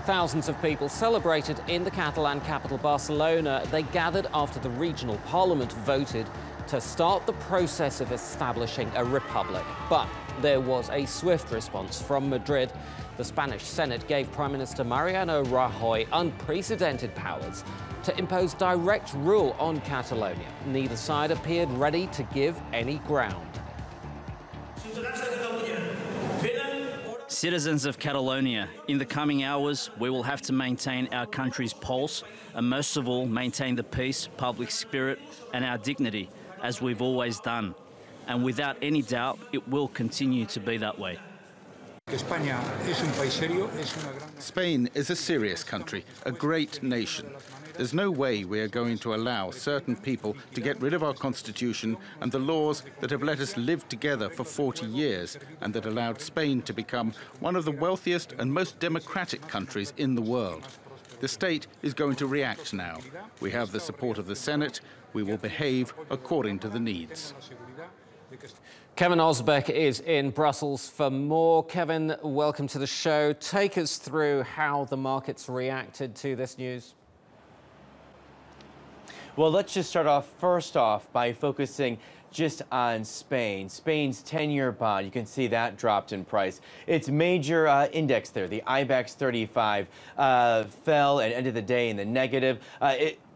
Thousands of people celebrated in the Catalan capital, Barcelona. They gathered after the regional parliament voted to start the process of establishing a republic. But there was a swift response from Madrid. The Spanish Senate gave Prime Minister Mariano Rajoy unprecedented powers to impose direct rule on Catalonia. Neither side appeared ready to give any ground. Citizens of Catalonia, in the coming hours, we will have to maintain our country's pulse and most of all, maintain the peace, public spirit and our dignity, as we've always done. And without any doubt, it will continue to be that way. Spain is a serious country, a great nation. There's no way we are going to allow certain people to get rid of our constitution and the laws that have let us live together for 40 years and that allowed Spain to become one of the wealthiest and most democratic countries in the world. The state is going to react now. We have the support of the Senate. We will behave according to the needs. Kevin Ozebek is in Brussels for more. Kevin, welcome to the show. Take us through how the markets reacted to this news. Well, let's just start off first off by focusing just on Spain. Spain's 10-year bond, you can see that dropped in price. Its major index there, the IBEX 35, fell and ended the day in the negative.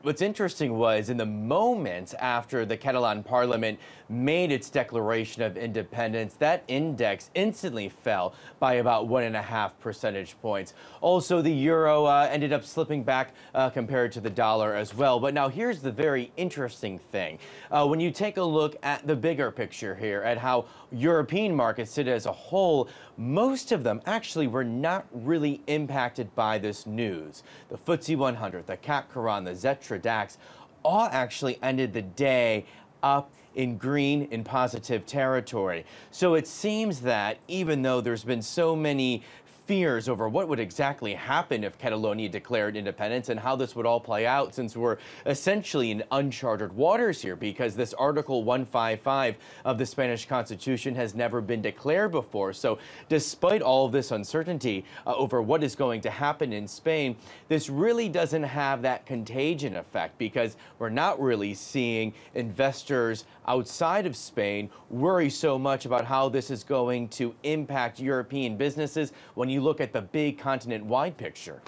What's interesting was in the moment after the Catalan parliament made its declaration of independence, that index instantly fell by about 1.5 percentage points. Also, the euro ended up slipping back compared to the dollar as well. But now here's the very interesting thing. When you take a look at the bigger picture here, at how European markets sit as a whole, most of them actually were not really impacted by this news. The FTSE 100, the CAC Qaran, the Zetra DAX, all actually ended the day up in green, in positive territory. So it seems that even though there's been so many fears over what would exactly happen if Catalonia declared independence and how this would all play out, since we're essentially in uncharted waters here, because this Article 155 of the Spanish Constitution has never been declared before. So despite all of this uncertainty over what is going to happen in Spain, this really doesn't have that contagion effect, because we're not really seeing investors outside of Spain worry so much about how this is going to impact European businesses when you look at the big continent-wide picture.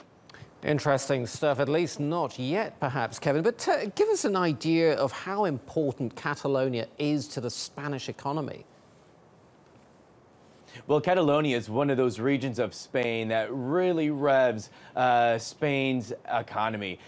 Interesting stuff, at least not yet, perhaps, Kevin. But give us an idea of how important Catalonia is to the Spanish economy. Well, Catalonia is one of those regions of Spain that really revs Spain's economy.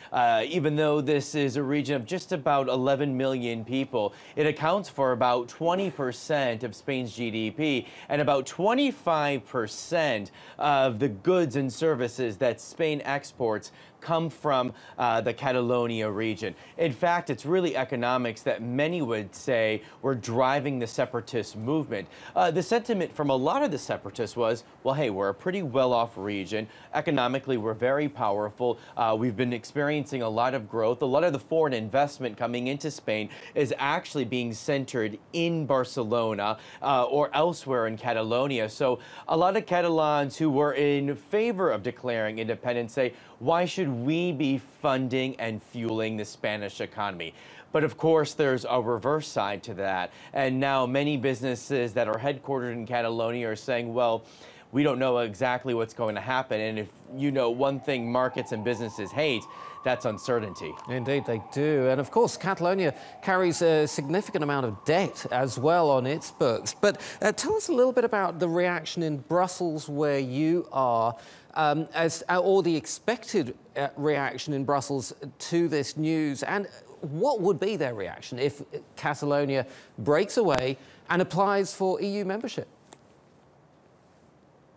Even though this is a region of just about 11 million people, it accounts for about 20% of Spain's GDP and about 25% of the goods and services that Spain exports come from the Catalonia region. In fact, it's really economics that many would say were driving the separatist movement. The sentiment from a lot of the separatists was, well, hey, we're a pretty well-off region. Economically, we're very powerful. We've been experiencing a lot of growth. A lot of the foreign investment coming into Spain is actually being centered in Barcelona or elsewhere in Catalonia. So a lot of Catalans who were in favor of declaring independence say, why should we be funding and fueling the Spanish economy? But of course, there's a reverse side to that. And now many businesses that are headquartered in Catalonia are saying, well, we don't know exactly what's going to happen. And if you know one thing markets and businesses hate, that's uncertainty. Indeed, they do. And of course, Catalonia carries a significant amount of debt as well on its books. But tell us a little bit about the reaction in Brussels where you are, or the expected reaction in Brussels to this news, and what would be their reaction if Catalonia breaks away and applies for EU membership?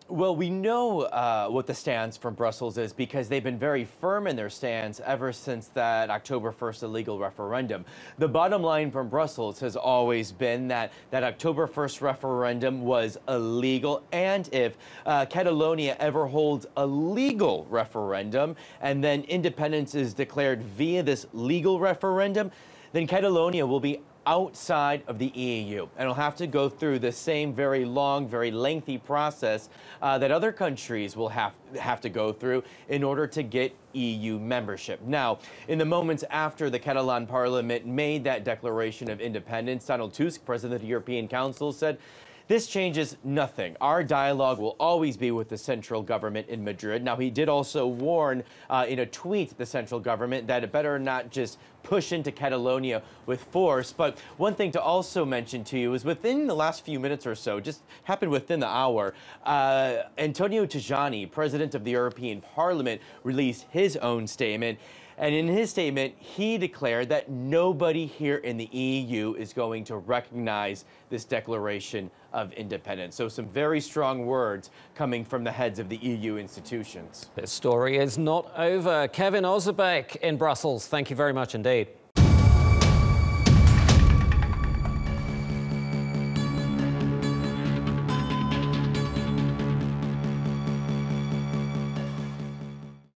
Well, we know what the stance from Brussels is because they've been very firm in their stance ever since that October 1st illegal referendum. The bottom line from Brussels has always been that that October 1st referendum was illegal, and if Catalonia ever holds a legal referendum and then independence is declared via this legal referendum, then Catalonia will be outside of the EU. And it'll have to go through the same very long, very lengthy process that other countries will have to go through in order to get EU membership. Now, in the moments after the Catalan parliament made that declaration of independence, Donald Tusk, president of the European Council, said, "This changes nothing. Our dialogue will always be with the central government in Madrid." Now, he did also warn in a tweet the central government that it better not just push into Catalonia with force. But one thing to also mention to you is within the last few minutes or so, just happened within the hour, Antonio Tajani, president of the European Parliament, released his own statement. And in his statement, he declared that nobody here in the EU is going to recognize this declaration of independence. So some very strong words coming from the heads of the EU institutions. This story is not over. Kevin Ozebek in Brussels, thank you very much indeed.